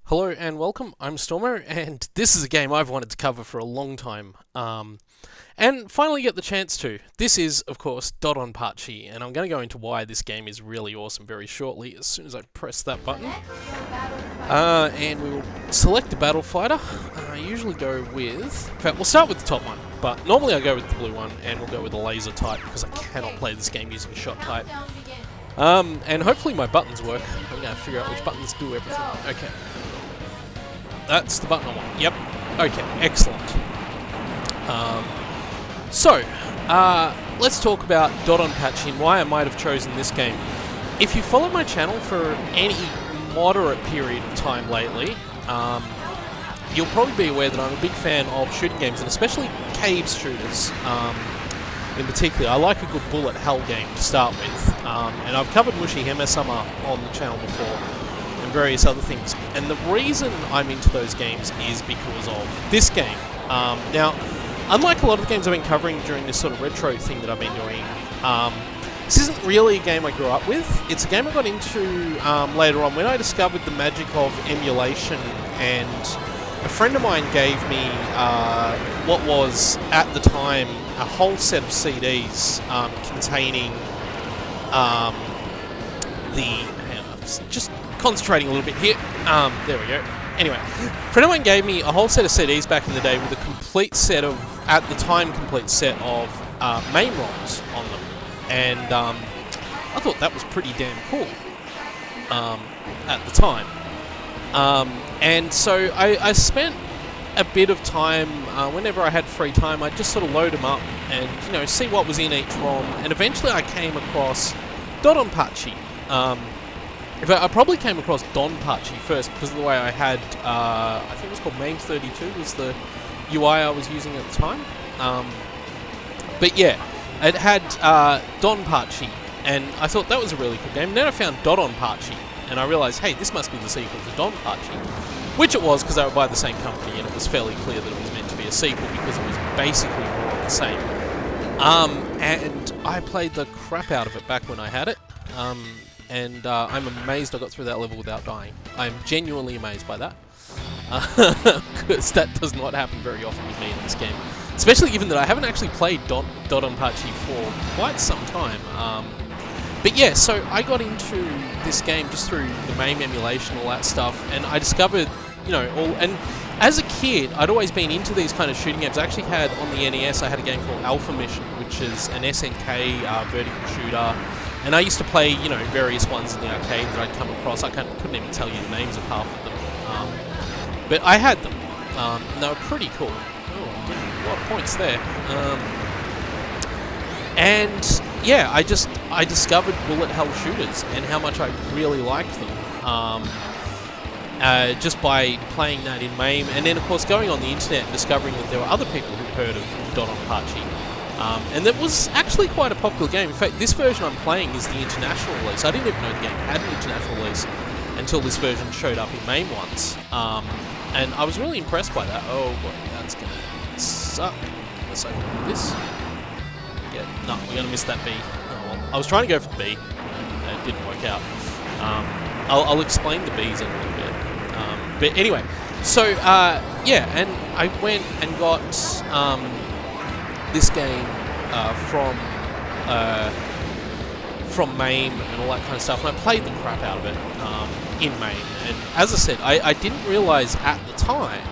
Hello and welcome, I'm Stormo, and this is a game I've wanted to cover for a long time, and finally get the chance to. This is, of course, Dodonpachi, and I'm going to go into why this game is really awesome very shortly, as soon as I press that button. And we will select a battle fighter. I usually go with... In fact, we'll start with the top one, but normally I go with the blue one, and we'll go with a laser type, because I cannot play this game using a shot type. And hopefully my buttons work. I'm going to figure out which buttons do everything. Okay. That's the button I want. Yep. Okay, excellent. Let's talk about Dodonpachi and why I might have chosen this game. If you follow my channel for any moderate period of time lately, you'll probably be aware that I'm a big fan of shooting games, and especially caves shooters in particular. I like a good bullet hell game to start with, and I've covered Mushi Hime-sama on the channel before, and various other things. And the reason I'm into those games is because of this game. Now, unlike a lot of the games I've been covering during this sort of retro thing that I've been doing, this isn't really a game I grew up with. It's a game I got into later on when I discovered the magic of emulation, and a friend of mine gave me what was, at the time, a whole set of CDs containing just concentrating a little bit here. There we go. Anyway, a friend of mine gave me a whole set of CDs back in the day with a complete set of, at the time, complete set of MAME ROMs on them. And I thought that was pretty damn cool at the time. And so I spent a bit of time, whenever I had free time, I'd just sort of load them up and, you know, see what was in each ROM. And eventually I came across Dodonpachi. In fact, I probably came across Dodonpachi first because of the way I had, I think it was called MAME 32 was the UI I was using at the time. But yeah, it had Dodonpachi, and I thought that was a really cool game. And then I found Dodonpachi, and I realised, hey, this must be the sequel to Dodonpachi. Which it was, because they were by the same company, and it was fairly clear that it was meant to be a sequel because it was basically more of the same. And I played the crap out of it back when I had it. And I'm amazed I got through that level without dying. I'm genuinely amazed by that. Because that does not happen very often with me in this game. Especially given that I haven't actually played Dodonpachi for quite some time. But yeah, so I got into this game just through the MAME emulation, all that stuff, and I discovered, you know, and as a kid, I'd always been into these kind of shooting games. I actually had, on the NES, I had a game called Alpha Mission, which is an SNK vertical shooter. And I used to play, you know, various ones in the arcade that I'd come across. I couldn't even tell you the names of half of them. But I had them, and they were pretty cool. Oh, I'm getting a lot of points there. And yeah, I discovered bullet hell shooters and how much I really liked them. Just by playing that in MAME, and then of course going on the internet and discovering that there were other people who'd heard of Dodonpachi. And that was actually quite a popular game. In fact, this version I'm playing is the international release. I didn't even know the game had an international release until this version showed up in MAME once. And I was really impressed by that. Oh boy, that's gonna suck. Let's open this. Yeah, no, we're gonna miss that B. Oh, well, I was trying to go for the B. It didn't work out. I'll explain the Bs in a little bit. But anyway, so yeah, and I went and got this game from MAME and all that kind of stuff, and I played the crap out of it in MAME. And as I said, I didn't realise at the time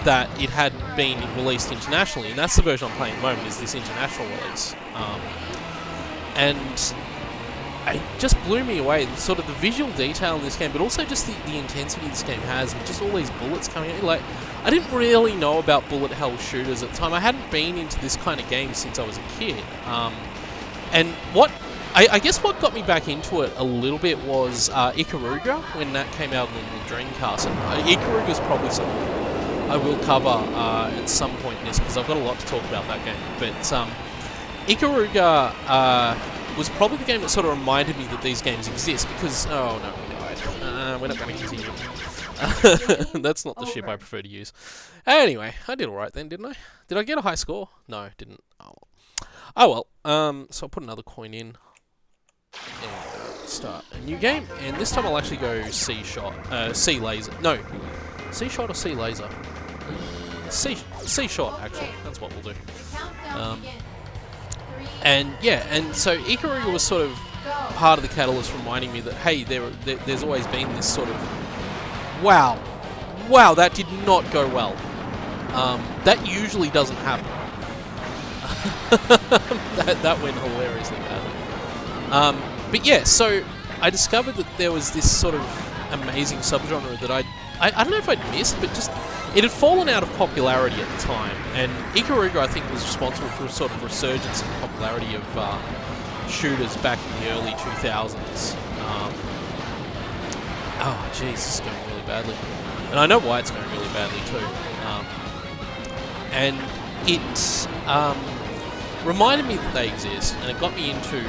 that it had been released internationally, and that's the version I'm playing at the moment, is this international release. And it just blew me away, sort of the visual detail in this game, but also just the intensity this game has, with just all these bullets coming at you. Like, I didn't really know about bullet hell shooters at the time. I hadn't been into this kind of game since I was a kid. And I guess what got me back into it a little bit was Ikaruga, when that came out on the Dreamcast. And Ikaruga is probably something I will cover at some point in this, because I've got a lot to talk about that game. But Ikaruga was probably the game that sort of reminded me that these games exist, because... Oh, no, we died. We're not going to continue. That's not the ship I prefer to use. Anyway, I did alright then, didn't I? Did I get a high score? No, didn't. Oh well. So I'll put another coin in. There we go. start a new game, and this time I'll actually go C laser. No, C shot or C laser? C shot actually. That's what we'll do. And yeah, and so Ikaruga was sort of part of the catalyst, reminding me that hey, there's always been this sort of wow, that did not go well. That usually doesn't happen. that went hilariously badly. But yeah, so I discovered that there was this sort of amazing subgenre that I don't know if I'd missed, but just it had fallen out of popularity at the time, and Ikaruga I think was responsible for a sort of resurgence in popularity of shooters back in the early 2000s. Oh jeez, this is going really badly, and I know why it's going really badly too. And it reminded me that they exist, and it got me into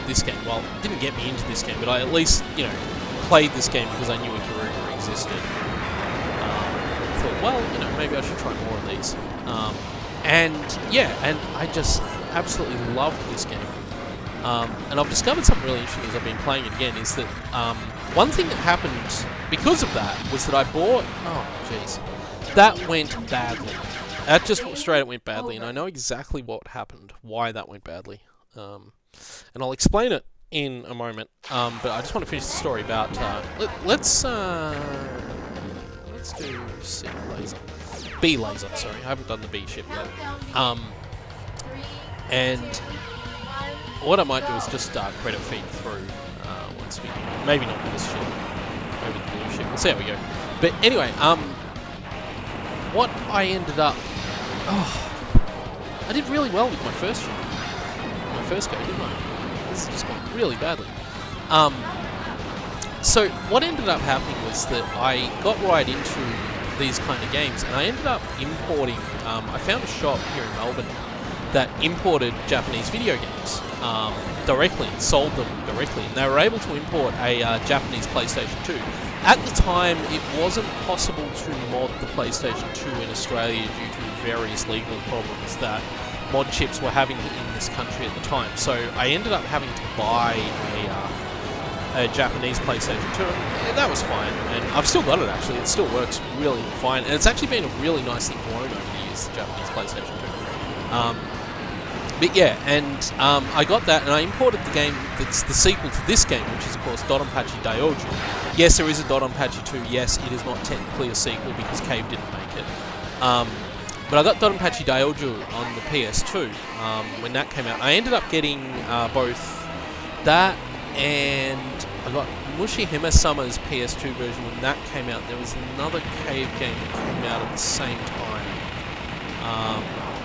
this game. Well, it didn't get me into this game, but I at least, you know, played this game because I knew Ikaruga existed. I thought, well, you know, maybe I should try more of these. And yeah, and I just absolutely loved this game. And I've discovered something really interesting as I've been playing it again, is that one thing that happened because of that was that I bought... Oh, jeez. That went badly. That just straight up went badly, and I know exactly what happened, why that went badly. And I'll explain it in a moment, but I just want to finish the story about... let's do C laser. B laser, sorry. I haven't done the B ship yet. And what I might do is just credit feed through once we... Maybe not with this ship. Maybe the blue ship. We'll see how we go. But anyway, what I ended up... Oh, I did really well with my first ship. My first go, didn't I? This has just gone really badly. So what ended up happening was that I got right into these kind of games, and I ended up importing... I found a shop here in Melbourne that imported Japanese video games directly, and sold them directly, and they were able to import a Japanese PlayStation 2. At the time, it wasn't possible to mod the PlayStation 2 in Australia due to various legal problems that mod chips were having in this country at the time. So I ended up having to buy a Japanese PlayStation 2, and that was fine. And I've still got it actually. It still works really fine, and it's actually been a really nice thing to own over the years, the Japanese PlayStation 2. But yeah, and I got that, and I imported the game that's the sequel to this game, which is of course Dodonpachi Daioju. Yes, there is a Dodonpachi 2. Yes, it is not technically a sequel because Cave didn't make it. But I got Dodonpachi Daioju on the PS2 when that came out. I ended up getting both that, and I got Mushihime-sama's PS2 version when that came out. There was another Cave game that came out at the same time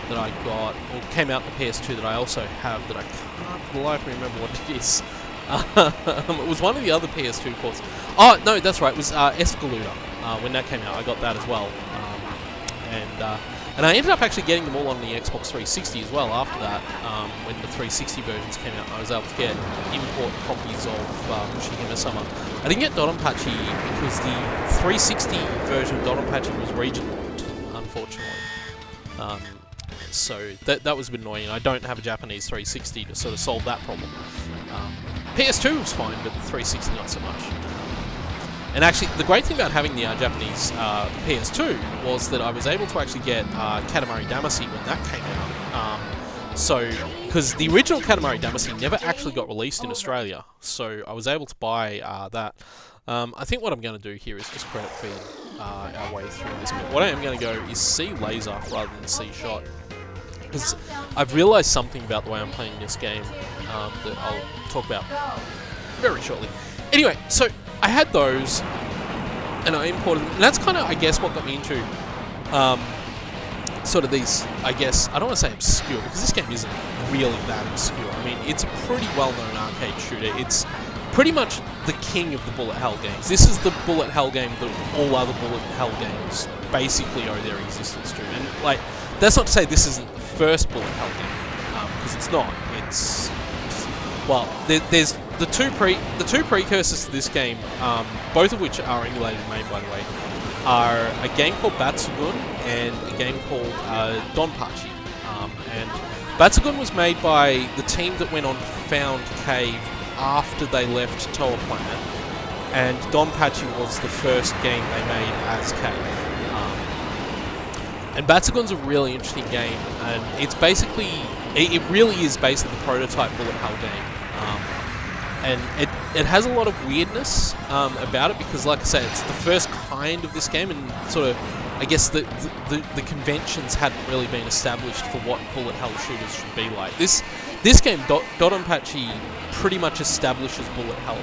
that I got, or came out on the PS2 that I also have that I can't for the life of me remember what it is. It was one of the other PS2 ports. Oh, no, that's right. It was Escaluda. When that came out, I got that as well. And I ended up actually getting them all on the Xbox 360 as well after that. When the 360 versions came out, I was able to get import copies of Mushihime-sama. I didn't get Dodonpachi because the 360 version of Dodonpachi was region locked, unfortunately. So that was a bit annoying. I don't have a Japanese 360 to sort of solve that problem. PS2 was fine, but the 360 not so much. And actually, the great thing about having the Japanese PS2 was that I was able to actually get Katamari Damacy when that came out. So, because the original Katamari Damacy never actually got released in Australia, so I was able to buy that. I think what I'm going to do here is just credit feed our way through this bit. What I am going to go is C laser rather than C shot, because I've realised something about the way I'm playing this game that I'll talk about very shortly. Anyway, so I had those, and I imported them, and that's kind of, I guess, what got me into sort of these, I guess, I don't want to say obscure, because this game isn't really that obscure. I mean, it's a pretty well-known arcade shooter. It's pretty much the king of the bullet hell games. This is the bullet hell game that all other bullet hell games basically owe their existence to. And, like, that's not to say this isn't the first bullet hell game, because it's not. It's... Well, there's the two precursors to this game, both of which are emulated in MAME, by the way, are a game called Batsugun and a game called Dodonpachi. And Batsugun was made by the team that went on to found Cave after they left Toa Planet, and Dodonpachi was the first game they made as Cave. And Battlegun's a really interesting game, and it's basically, it really is basically the prototype bullet hell game. And it has a lot of weirdness about it, because like I said, it's the first kind of this game, and sort of, I guess the conventions hadn't really been established for what bullet hell shooters should be like. This game, Dodonpachi, pretty much establishes bullet hell,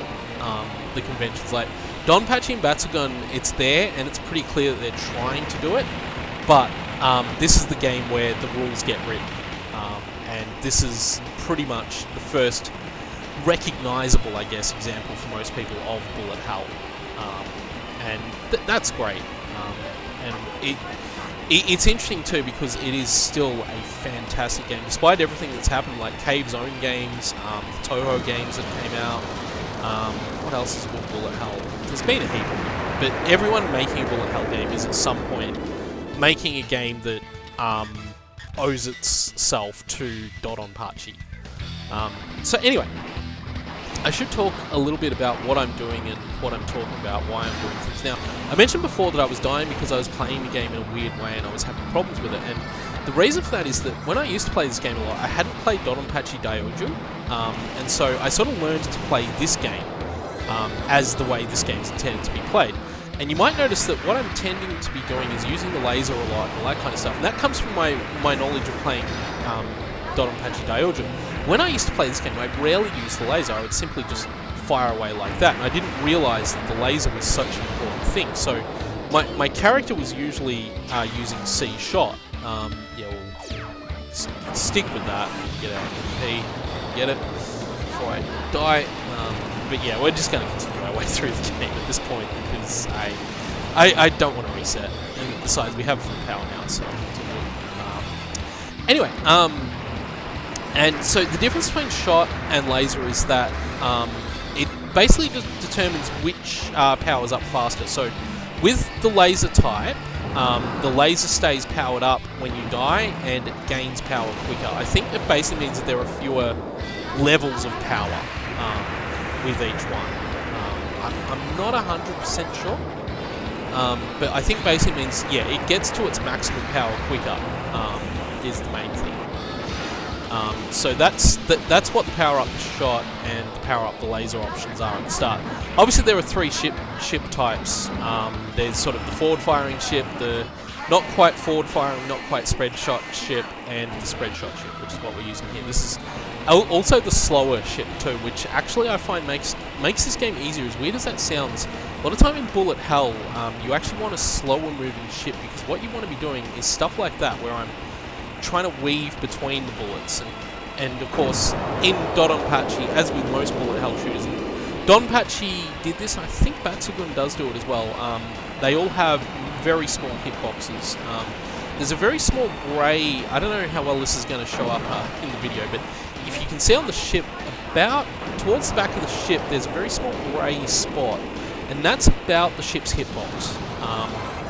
the conventions. Like, Dodonpachi and Battlegun, it's there, and it's pretty clear that they're trying to do it, but this is the game where the rules get written, and this is pretty much the first recognizable, I guess, example for most people of bullet hell, and that's great. And it's interesting too, because it is still a fantastic game, despite everything that's happened, like Cave's own games, the Toho games that came out. What else is called bullet hell? There's been a heap of them, but everyone making a bullet hell game is at some point making a game that owes itself to Dodonpachi. So anyway, I should talk a little bit about what I'm doing and what I'm talking about, why I'm doing things. Now, I mentioned before that I was dying because I was playing the game in a weird way and I was having problems with it. And the reason for that is that when I used to play this game a lot, I hadn't played Dodonpachi Daioju, and so I sort of learned to play this game as the way this game's intended to be played. And you might notice that what I'm tending to be doing is using the laser a lot and all that kind of stuff. And that comes from my knowledge of playing Dodonpachi Daioju. When I used to play this game, I'd rarely use the laser. I would simply just fire away like that. And I didn't realize that the laser was such an important thing. So my character was usually using C shot. Yeah, we'll stick with that. Get out of P. Get it before I die. But yeah, we're just going to continue our way through the game at this point, because I don't want to reset. And besides, we have full power now, so anyway, and so the difference between shot and laser is that it basically determines which powers up faster. So with the laser type, the laser stays powered up when you die, and it gains power quicker. I think it basically means that there are fewer levels of power with each one. I'm not 100% sure, but I think basically means, yeah, it gets to its maximum power quicker, is the main thing. So that's what the power up the shot and the power up the laser options are at the start. Obviously there are three ship types. There's sort of the forward firing ship, the not quite forward firing, not quite spread shot ship, and the spread shot ship, which is what we're using here. This is also the slower ship too, which actually I find makes this game easier. As weird as that sounds, a lot of time in bullet hell, you actually want a slower moving ship, because what you want to be doing is stuff like that, where I'm trying to weave between the bullets, and of course in Dodonpachi, as with most bullet hell shooters, Dodonpachi did this, and I think Battlegun does do it as well. They all have very small hitboxes. There's a very small grey, I don't know how well this is going to show up in the video, but if you can see on the ship, about towards the back of the ship, there's a very small grey spot, and that's about the ship's hitbox.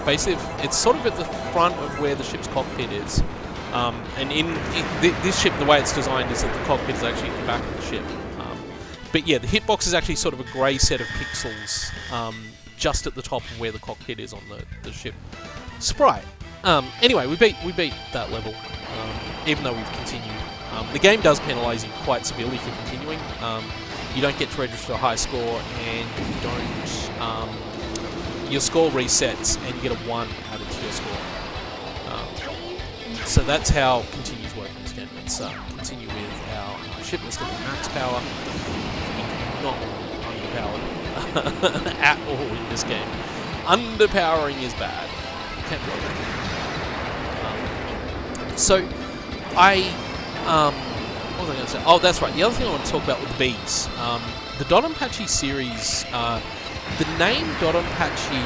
Basically, it's sort of at the front of where the ship's cockpit is. And in this ship, the way it's designed is that the cockpit is actually at the back of the ship. But yeah, the hitbox is actually sort of a grey set of pixels just at the top of where the cockpit is on the ship sprite. Anyway, we beat that level, even though we've continued. The game does penalise you quite severely for continuing. You don't get to register a high score, and you don't. Your score resets, and you get a 1 added to your score. So that's how continues work in this game. Let's continue with our ship. Let's get the max power. Not underpowered at all in this game. Underpowering is bad. Can't do it. So what was I going to say? Oh, that's right. The other thing I want to talk about with the bees. The Dodonpachi series, the name Dodonpachi,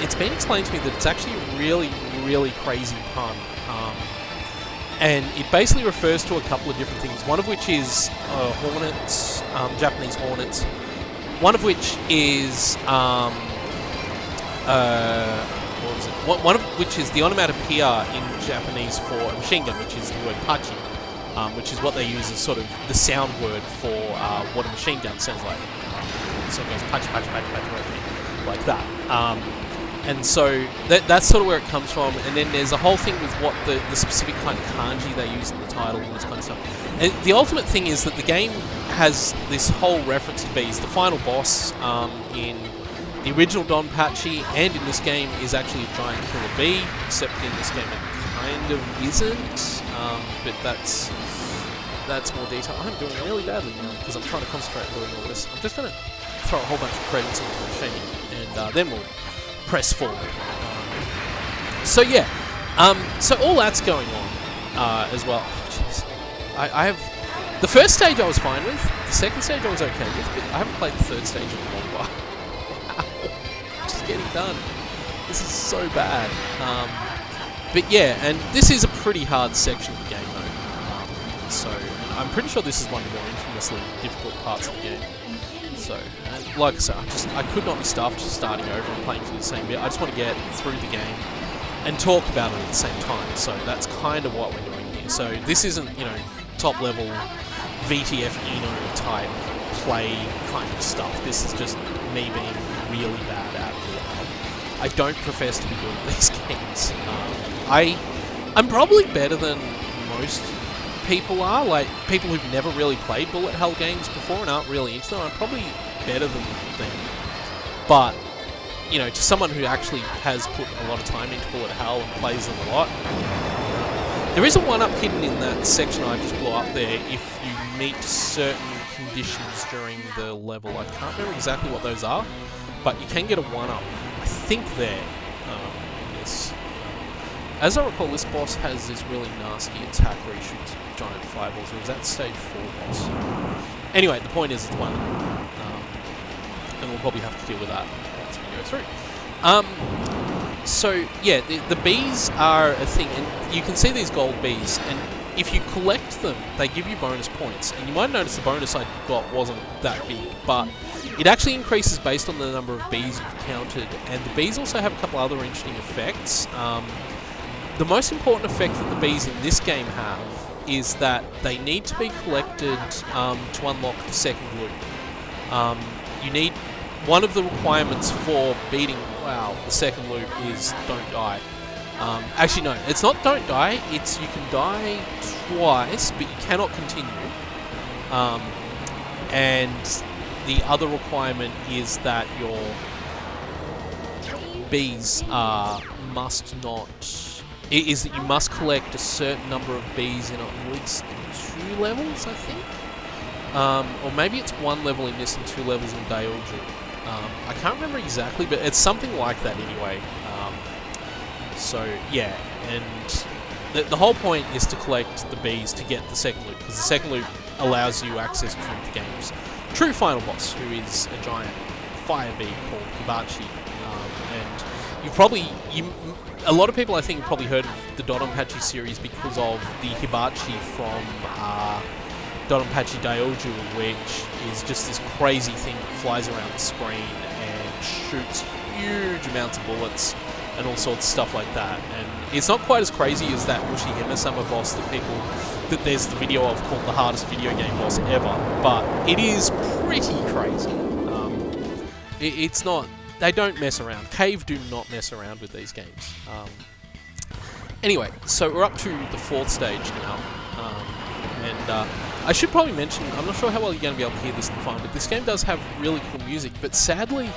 it's been explained to me that it's actually a really, really crazy pun. And it basically refers to a couple of different things, one of which is hornets, Japanese hornets, one of which is, what was it? One of which is the onomatopoeia in Japanese for a machine gun, which is the word pachi. which is what they use as sort of the sound word for what a machine gun sounds like. So it goes punch, punch, punch, punch, punch, like that. And so that's sort of where it comes from. And then there's a whole thing with what the specific kind of kanji they use in the title and this kind of stuff. And the ultimate thing is that the game has this whole reference to bees. The final boss in the original Dodonpachi and in this game is actually a giant killer bee, except in this game it kind of isn't. But that's more detail. I'm doing really badly now because I'm trying to concentrate on doing all this. I'm just going to throw a whole bunch of credits into the machine, and then we'll press forward. So yeah, so all that's going on as well. Jeez. I have the first stage I was fine with. The second stage I was okay with, but I haven't played the third stage in a long while. Just getting done. This is so bad. But yeah, and this is a pretty hard section of the game though. So I'm pretty sure this is one of the more infamously difficult parts of the game. So, like I said, I could not be stuffed just starting over and playing through the same bit. I just want to get through the game and talk about it at the same time. So that's kind of what we're doing here. So this isn't, you know, top level VTF Eno type play kind of stuff. This is just me being really bad at it. I don't profess to be good at these games. I'm probably better than most people are, like people who've never really played bullet hell games before and aren't really into them. I'm probably better than them, but you know, to someone who actually has put a lot of time into bullet hell and plays them a lot, there is a one-up hidden in that section I just blew up there if you meet certain conditions during the level. I can't remember exactly what those are, but you can get a one-up, I think, there. Yes. As I recall, this boss has this really nasty attack where he shoots giant fireballs. Or was that stage 4 boss? Anyway, the point is it's one. And we'll probably have to deal with that as we go through. So, yeah, the bees are a thing. And you can see these gold bees. And if you collect them, they give you bonus points. And you might notice the bonus I got wasn't that big. But it actually increases based on the number of bees you've counted. And the bees also have a couple other interesting effects. The most important effect that the bees in this game have is that they need to be collected to unlock the second loop. You need one of the requirements for beating the second loop is don't die. Actually, no, it's not don't die. It's you can die twice, but you cannot continue. And the other requirement is that your bees must not. It is that you must collect a certain number of bees in at least 2 levels, I think. Or maybe it's 1 level in this and 2 levels in Daioju. I can't remember exactly, but it's something like that anyway. So, yeah, and the whole point is to collect the bees to get the second loop, because the second loop allows you access to the game's true final boss, who is a giant fire bee called Hibachi. And a lot of people I think have probably heard of the Dodonpachi series because of the Hibachi from Dodonpachi Daioju, which is just this crazy thing that flies around the screen and shoots huge amounts of bullets and all sorts of stuff like that. And it's not quite as crazy as that Ushihime-sama boss that there's the video of called the hardest video game boss ever, but it is pretty crazy. It's not. They don't mess around. Cave do not mess around with these games. Anyway, so we're up to the 4th stage now. And I should probably mention, I'm not sure how well you're going to be able to hear this in the phone, but this game does have really cool music, but sadly,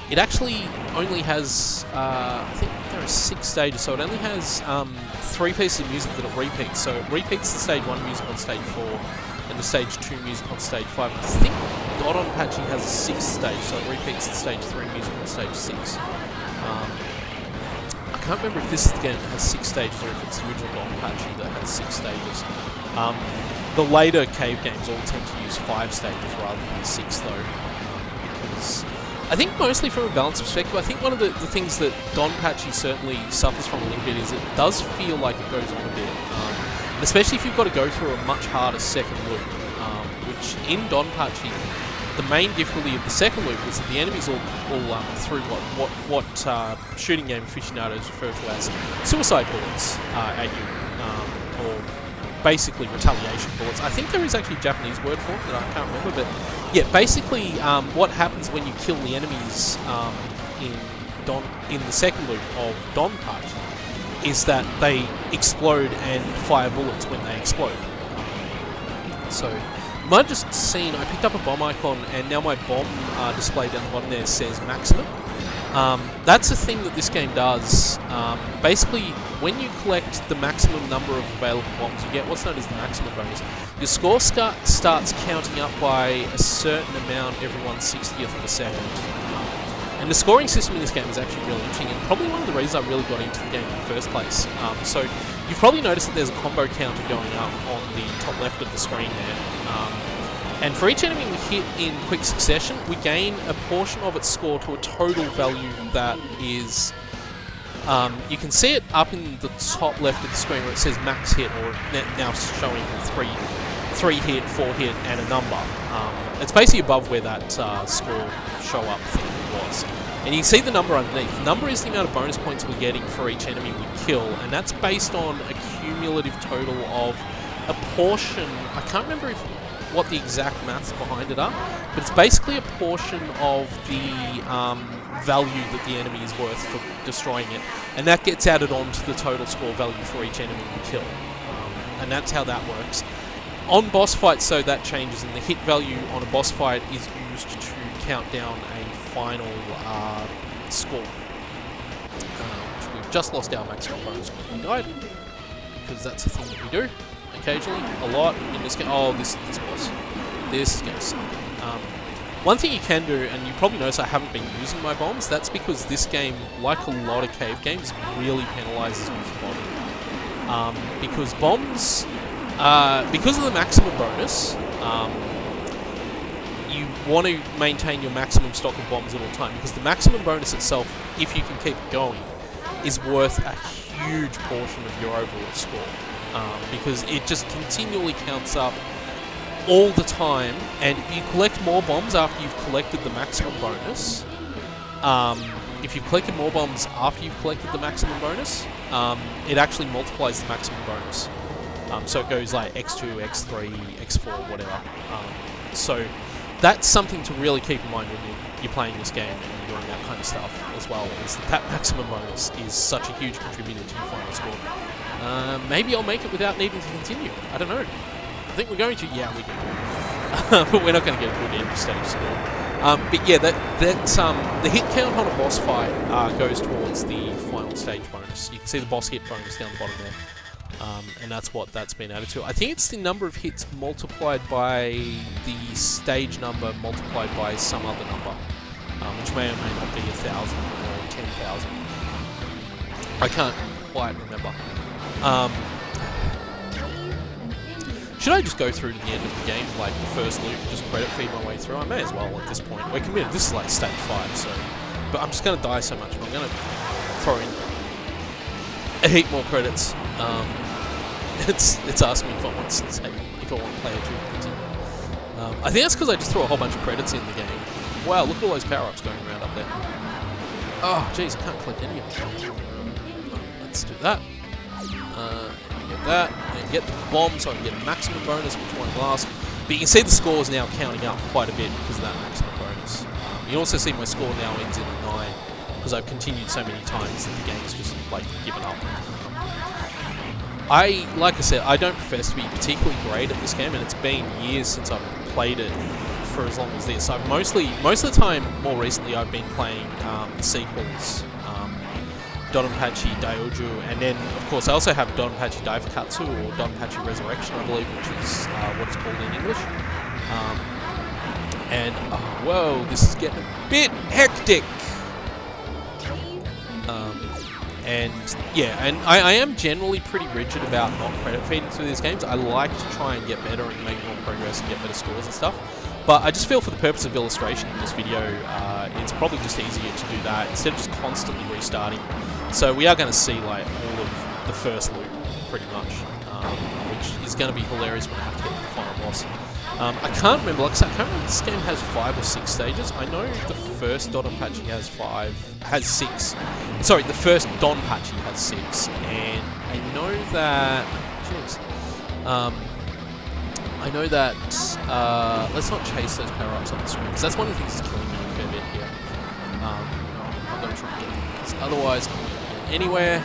it actually only has, I think there are 6 stages, so it only has 3 pieces of music that it repeats. So it repeats the stage 1 music on stage 4, and the stage 2 music on stage 5. And I think Dodonpachi has a 6th stage, so it repeats the stage 3 music on stage 6. I can't remember if this is the game that has 6 stages or if it's the original Dodonpachi that has 6 stages. The later cave games all tend to use 5 stages rather than 6 though. Because I think mostly from a balance perspective, I think one of the things that Dodonpachi certainly suffers from a little bit is it does feel like it goes on a bit. Especially if you've got to go through a much harder second loop, which in Dodonpachi, the main difficulty of the second loop is that the enemies all through what shooting game aficionados refer to as suicide bullets at you, or basically retaliation bullets. I think there is actually a Japanese word for it that I can't remember, but yeah, basically what happens when you kill the enemies in the second loop of Dodonpachi is that they explode and fire bullets when they explode. So you might have just seen I picked up a bomb icon, and now my bomb display down the bottom there says maximum. That's a thing that this game does. Basically, when you collect the maximum number of available bombs, you get what's known as the maximum bonus. Your score starts counting up by a certain amount every 1/60th of a second. And the scoring system in this game is actually really interesting, and probably one of the reasons I really got into the game in the first place. So you've probably noticed that there's a combo counter going up on the top left of the screen there. And for each enemy we hit in quick succession, we gain a portion of its score to a total value that is... you can see it up in the top left of the screen where it says max hit, or now showing 3 hit, 4 hit, and a number. It's basically above where that score show up thing was. And you can see the number underneath. The number is the amount of bonus points we're getting for each enemy we kill, and that's based on a cumulative total of a portion. I can't remember what the exact maths behind it are, but it's basically a portion of the value that the enemy is worth for destroying it, and that gets added on to the total score value for each enemy we kill. And that's how that works. On boss fights, so that changes, and the hit value on a boss fight is used to count down a final score. Which we've just lost our maximum bonus when we died, because that's the thing that we do occasionally, a lot in this game. Oh, this boss. This is going to suck. One thing you can do, and you probably notice I haven't been using my bombs, that's because this game, like a lot of cave games, really penalizes you for bombing. Because bombs, because of the maximum bonus, you want to maintain your maximum stock of bombs at all time, because the maximum bonus itself, if you can keep it going, is worth a huge portion of your overall score. Because it just continually counts up all the time, and if you collect more bombs after you've collected the maximum bonus, if you've collected more bombs after you've collected the maximum bonus, it actually multiplies the maximum bonus. So it goes like x2, x3, x4, whatever. So that's something to really keep in mind when you're playing this game and you're doing that kind of stuff as well, is that maximum bonus is such a huge contributor to your final score. Maybe I'll make it without needing to continue. I don't know. I think we're going to. Yeah, we do. But we're not going to get a good end stage score. But yeah, the hit count on a boss fight goes towards the final stage bonus. You can see the boss hit bonus down the bottom there. And that's been added to. I think it's the number of hits multiplied by the stage number multiplied by some other number, which may or may not be 1,000 or 10,000. I can't quite remember. Should I just go through to the end of the game, like the first loop, and just credit feed my way through? I may as well at this point. We're committed. This is like stage 5, so... But I'm just going to die so much, but I'm going to throw in a heap more credits. It's asking me if I want to say, if I want player 2 to continue. I think that's because I just threw a whole bunch of credits in the game. Wow, look at all those power-ups going around up there. Oh, jeez, I can't collect any of them. Let's do that. Get that, and get the bomb so I can get a maximum bonus, which won't last. But you can see the scores now counting up quite a bit because of that maximum bonus. You can also see my score now ends in a 9 because I've continued so many times that the game's just like given up. Like I said, I don't profess to be particularly great at this game, and it's been years since I've played it for as long as this. I've most of the time, more recently, I've been playing the sequels. Dodonpachi, Daioju, and then, of course, I also have Dodonpachi Daifukatsu, or Dodonpachi Resurrection, I believe, which is what it's called in English. And, whoa, this is getting a bit hectic! And, yeah, and I am generally pretty rigid about not credit feeding through these games. I like to try and get better and make more progress and get better scores and stuff. But I just feel for the purpose of illustration in this video, it's probably just easier to do that instead of just constantly restarting. So we are going to see like all of the first loop, pretty much, which is going to be hilarious when I have to get to the final boss. I can't remember, like I said, I can't remember if this game has 5 or 6 stages. I know the first Dodonpachi has 6. Sorry, the first Dodonpachi has 6, and I know that, jeez, I know that, let's not chase those power-ups on the screen, because that's one of the things that's killing me a fair bit here. I've got to try and get them, because otherwise I'm not going to get anywhere.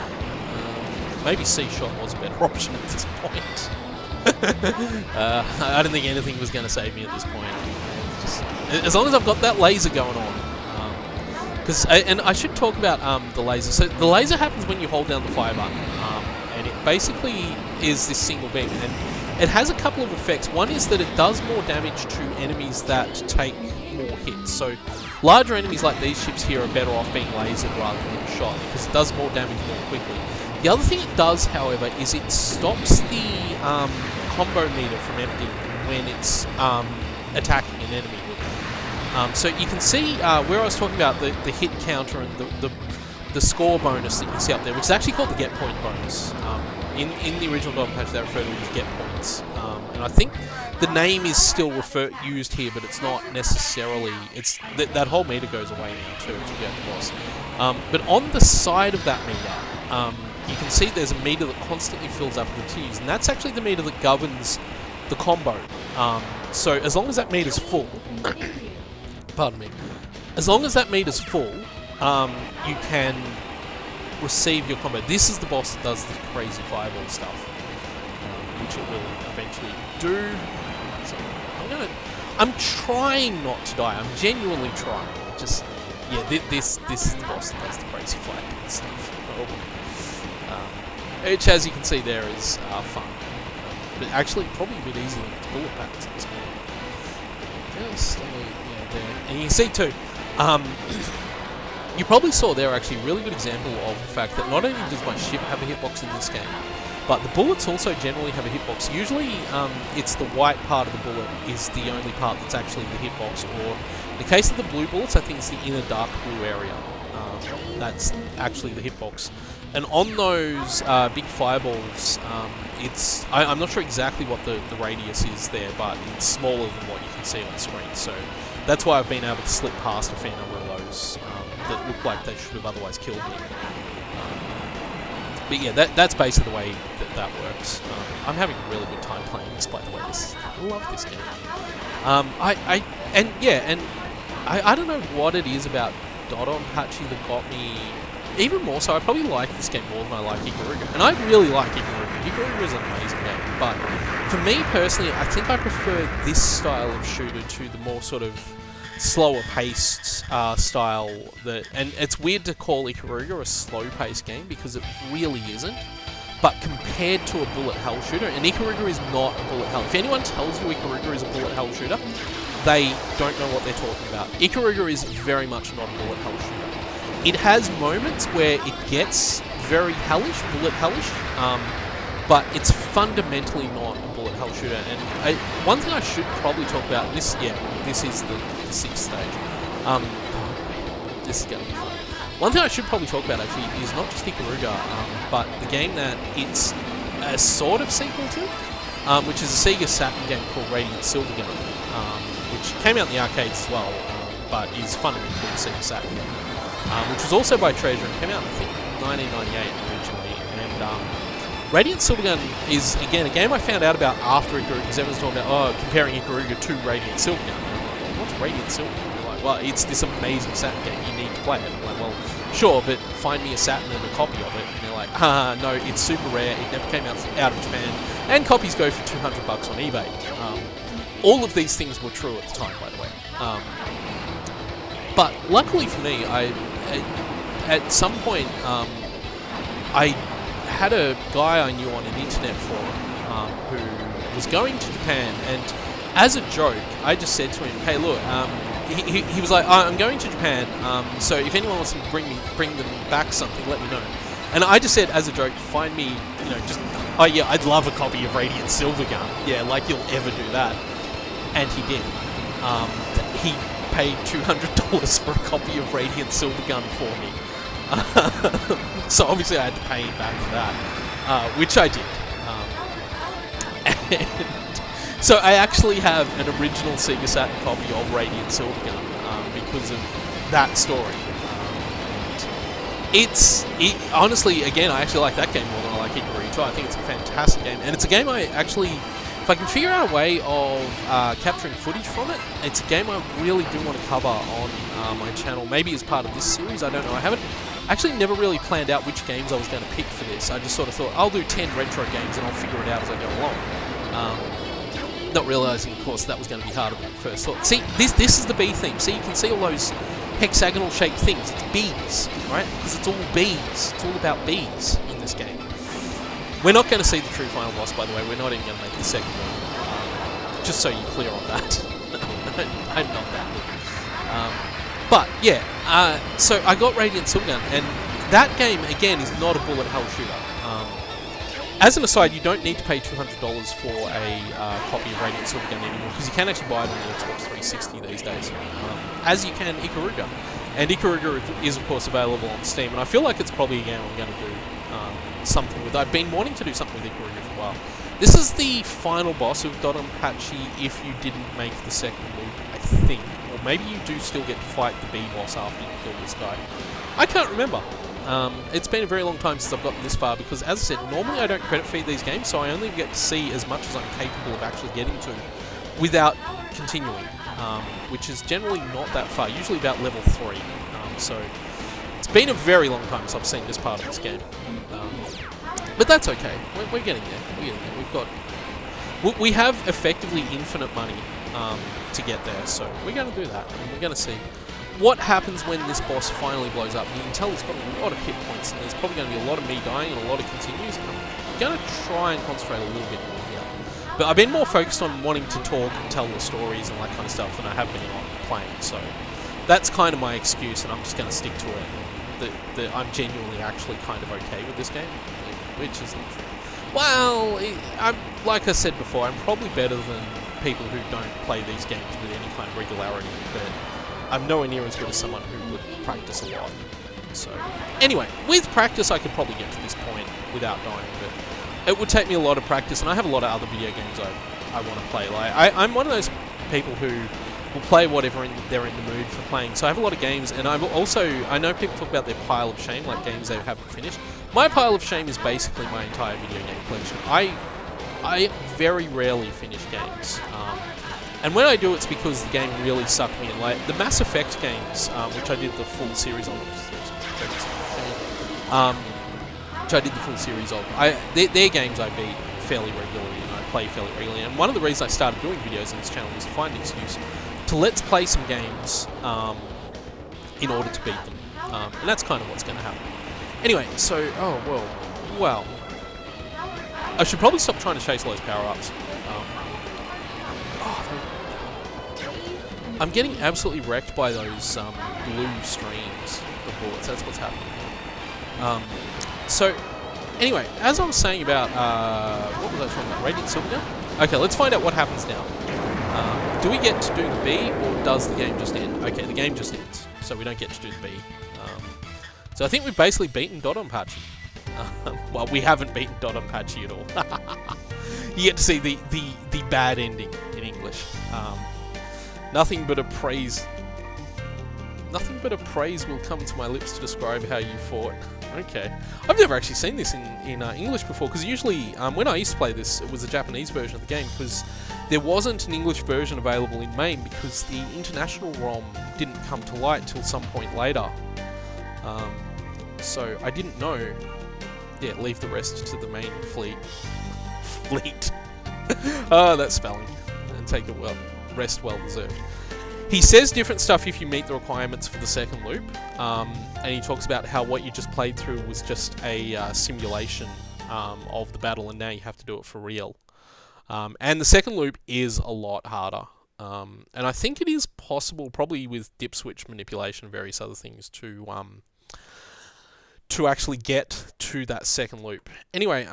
Maybe C-shot was a better option at this point. I don't think anything was going to save me at this point. Just, as long as I've got that laser going on. And I should talk about the laser. So the laser happens when you hold down the fire button, and it basically is this single beam. And it has a couple of effects. One is that it does more damage to enemies that take more hits. So larger enemies like these ships here are better off being lasered rather than shot, because it does more damage more quickly. The other thing it does, however, is it stops the combo meter from emptying when it's attacking an enemy. So you can see where I was talking about the hit counter and the score bonus that you see up there, which is actually called the get point bonus. In the original Dodonpachi, they refer to it as get points. And I think the name is still used here, but it's not necessarily. It's that whole meter goes away now too as we get the boss. But on the side of that meter, you can see there's a meter that constantly fills up and continues, and that's actually the meter that governs the combo. So as long as that meter's full, pardon me, as long as that meter's full, you can receive your combo. This is the boss that does the crazy fireball stuff, which it will eventually do. So I'm trying not to die. I'm genuinely trying. Just, yeah, this is the boss that does the crazy fireball stuff. Which, as you can see there, is fun. But actually, probably a bit easier than its bullet patterns at this point. Just, yeah, there. And you can see too, you probably saw there actually a really good example of the fact that not only does my ship have a hitbox in this game, but the bullets also generally have a hitbox. Usually, it's the white part of the bullet is the only part that's actually the hitbox, or in the case of the blue bullets, I think it's the inner dark blue area. That's actually the hitbox. And on those big fireballs, I'm not sure exactly what the radius is there, but it's smaller than what you can see on the screen. So that's why I've been able to slip past a fair number of those that look like they should have otherwise killed me. But yeah, that's basically the way that works. I'm having a really good time playing this, by the way. I love this game. I don't know what it is about Dodonpachi that got me. Even more so, I probably like this game more than I like Ikaruga. And I really like Ikaruga. Ikaruga is an amazing game. But for me personally, I think I prefer this style of shooter to the more sort of slower paced style. And it's weird to call Ikaruga a slow paced game because it really isn't. But compared to a bullet hell shooter, and Ikaruga is not a bullet hell. If anyone tells you Ikaruga is a bullet hell shooter, they don't know what they're talking about. Ikaruga is very much not a bullet hell shooter. It has moments where it gets very hellish, bullet hellish, but it's fundamentally not a bullet hell shooter. And one thing I should probably talk about, this is the 6th stage. This is going to be fun. One thing I should probably talk about actually is not just Ikaruga, but the game that it's a sort of sequel to, which is a Sega Saturn game called Radiant Silvergun, which came out in the arcades as well, but is fundamentally a Sega Saturn game. Which was also by Treasure and came out, I think, 1998 originally. And Radiant Silvergun is, again, a game I found out about after Ikaruga, because everyone's talking about, comparing Ikaruga to Radiant Silvergun. And I'm like, well, what's Radiant Silvergun? They're like, well, it's this amazing Saturn game, you need to play it. I'm like, well, sure, but find me a Saturn and a copy of it. And they're like, no, it's super rare, it never came out of Japan, and copies go for $200 on eBay. All of these things were true at the time, by the way. But luckily for me, at some point, I had a guy I knew on an internet forum who was going to Japan, and as a joke, I just said to him, "Hey, look," he was like, "I'm going to Japan, so if anyone wants to bring them back something, let me know." And I just said, as a joke, find me, oh yeah, I'd love a copy of Radiant Silvergun. Yeah, like you'll ever do that. And he did. He paid $200 for a copy of Radiant Silvergun for me. So obviously I had to pay him back for that, which I did. And so I actually have an original Sega Saturn copy of Radiant Silvergun because of that story. honestly, again, I actually like that game more than I like Ikaruga 2. I think it's a fantastic game, and it's a game I actually, if I can figure out a way of capturing footage from it, it's a game I really do want to cover on my channel, maybe as part of this series, I don't know. I haven't actually never really planned out which games I was going to pick for this. I just sort of thought, I'll do 10 retro games and I'll figure it out as I go along. Not realising, of course, that was going to be harder than I first thought. See, this is the bee theme. See, you can see all those hexagonal shaped things. It's bees, right? Because it's all bees. It's all about bees in this game. We're not going to see the true final boss, by the way. We're not even going to make the second one. Just so you're clear on that. I'm not that good. But, yeah. So I got Radiant Silvergun, and that game, again, is not a bullet hell shooter. As an aside, you don't need to pay $200 for a copy of Radiant Silvergun anymore, because you can actually buy it on the Xbox 360 these days, as you can Ikaruga. And Ikaruga is, of course, available on Steam, and I feel like it's probably a game I'm going to do something with. I've been wanting to do something with Ikaruga for a while. This is the final boss of Dodonpachi if you didn't make the second loop, I think. Or maybe you do still get to fight the bee boss after you kill this guy. I can't remember. It's been a very long time since I've gotten this far because, as I said, normally I don't credit feed these games, so I only get to see as much as I'm capable of actually getting to without continuing, which is generally not that far, usually about level 3. So it's been a very long time since I've seen this part of this game. But that's okay. We're getting there. We have effectively infinite money to get there, so we're going to do that, and we're going to see what happens when this boss finally blows up. You can tell he's got a lot of hit points, and there's probably going to be a lot of me dying and a lot of continues. And I'm going to try and concentrate a little bit more here. But I've been more focused on wanting to talk and tell the stories and that kind of stuff than I have been on playing. So that's kind of my excuse, and I'm just going to stick to it. That I'm genuinely actually kind of okay with this game, which is not true. Well, like I said before, I'm probably better than people who don't play these games with any kind of regularity, but I'm nowhere near as good as someone who would practice a lot. So, anyway, with practice I could probably get to this point without dying, but it would take me a lot of practice, and I have a lot of other video games I want to play. Like, I'm one of those people who will play whatever they're in the mood for playing, so I have a lot of games, and I know people talk about their pile of shame, like games they haven't finished. My pile of shame is basically my entire video game collection. I very rarely finish games. And when I do, it's because the game really sucked me in. Like the Mass Effect games, which I did the full series of, they're games I beat fairly regularly and I play fairly regularly. And one of the reasons I started doing videos on this channel was to find an excuse to let's play some games in order to beat them. And that's kind of what's going to happen. Anyway, so, well, I should probably stop trying to chase all those power-ups. I'm getting absolutely wrecked by those blue streams of bullets. That's what's happening here. So, anyway, as I was saying about, what was I talking about? Radiant Silvergun? Okay, let's find out what happens now. Do we get to do the B, or does the game just end? Okay, the game just ends, so we don't get to do the B. So I think we've basically beaten Dodonpachi. Well, we haven't beaten Dodonpachi at all. You get to see the bad ending in English. Nothing but a praise will come to my lips to describe how you fought. Okay. I've never actually seen this in English before, because usually, when I used to play this, it was a Japanese version of the game, because there wasn't an English version available in MAME, because the international ROM didn't come to light till some point later. So I didn't know. Yeah, leave the rest to the main fleet. Fleet. Oh, that spelling. And take it well. Rest well deserved. He says different stuff if you meet the requirements for the second loop, and he talks about how what you just played through was just a simulation of the battle, and now you have to do it for real. And the second loop is a lot harder, and I think it is possible, probably with dip switch manipulation and various other things, to actually get to that second loop. Anyway,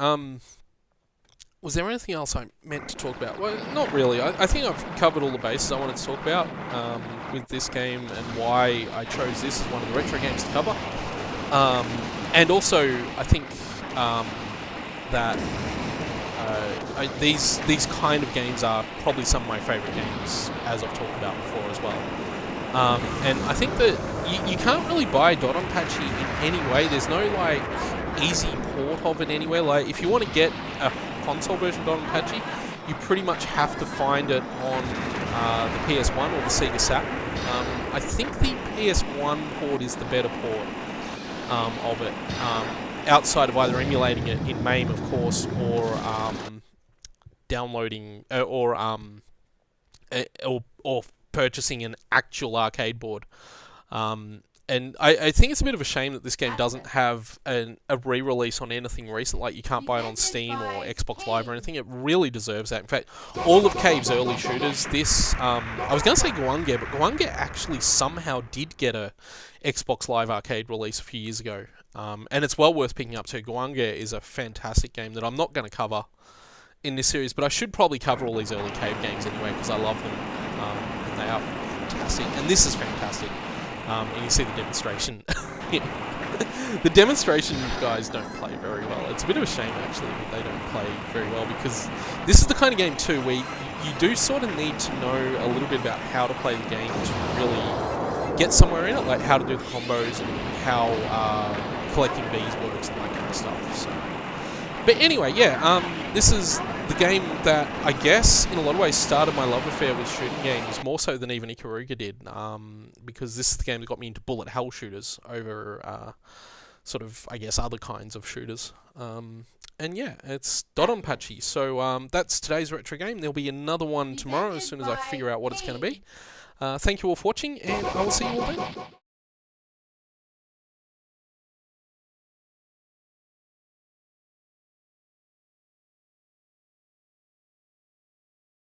was there anything else I meant to talk about? Well, not really. I think I've covered all the bases I wanted to talk about with this game, and why I chose this as one of the retro games to cover. And also, I think that these kind of games are probably some of my favourite games, as I've talked about before as well. And I think that you can't really buy Dodonpachi in any way. There's no like easy port of it anywhere. Like if you want to get a console version of Dodonpachi, you pretty much have to find it on the PS1 or the Sega Saturn. I think the PS1 port is the better port of it, outside of either emulating it in MAME, of course, or downloading or purchasing an actual arcade board. And I think it's a bit of a shame that this game doesn't have a re-release on anything recent, like you can't buy it on Steam or Xbox Live or anything. It really deserves that. In fact, all of Cave's early shooters, this, I was going to say Guange, but Guange actually somehow did get a Xbox Live arcade release a few years ago. And it's well worth picking up too. Guange is a fantastic game that I'm not going to cover in this series, but I should probably cover all these early Cave games anyway, because I love them, and they are fantastic. And this is fantastic. And you see the demonstration. The demonstration guys don't play very well. It's a bit of a shame, actually, that they don't play very well, because this is the kind of game, too, where you do sort of need to know a little bit about how to play the game to really get somewhere in it, like how to do the combos and how collecting bees works and that kind of stuff. So. But anyway, yeah, this is the game that, I guess, in a lot of ways started my love affair with shooting games, more so than even Ikaruga did, because this is the game that got me into bullet hell shooters over sort of, I guess, other kinds of shooters. And yeah, it's Dodonpachi. So that's today's retro game. There'll be another one tomorrow as soon as I figure out what it's going to be. Thank you all for watching, and I will see you all then.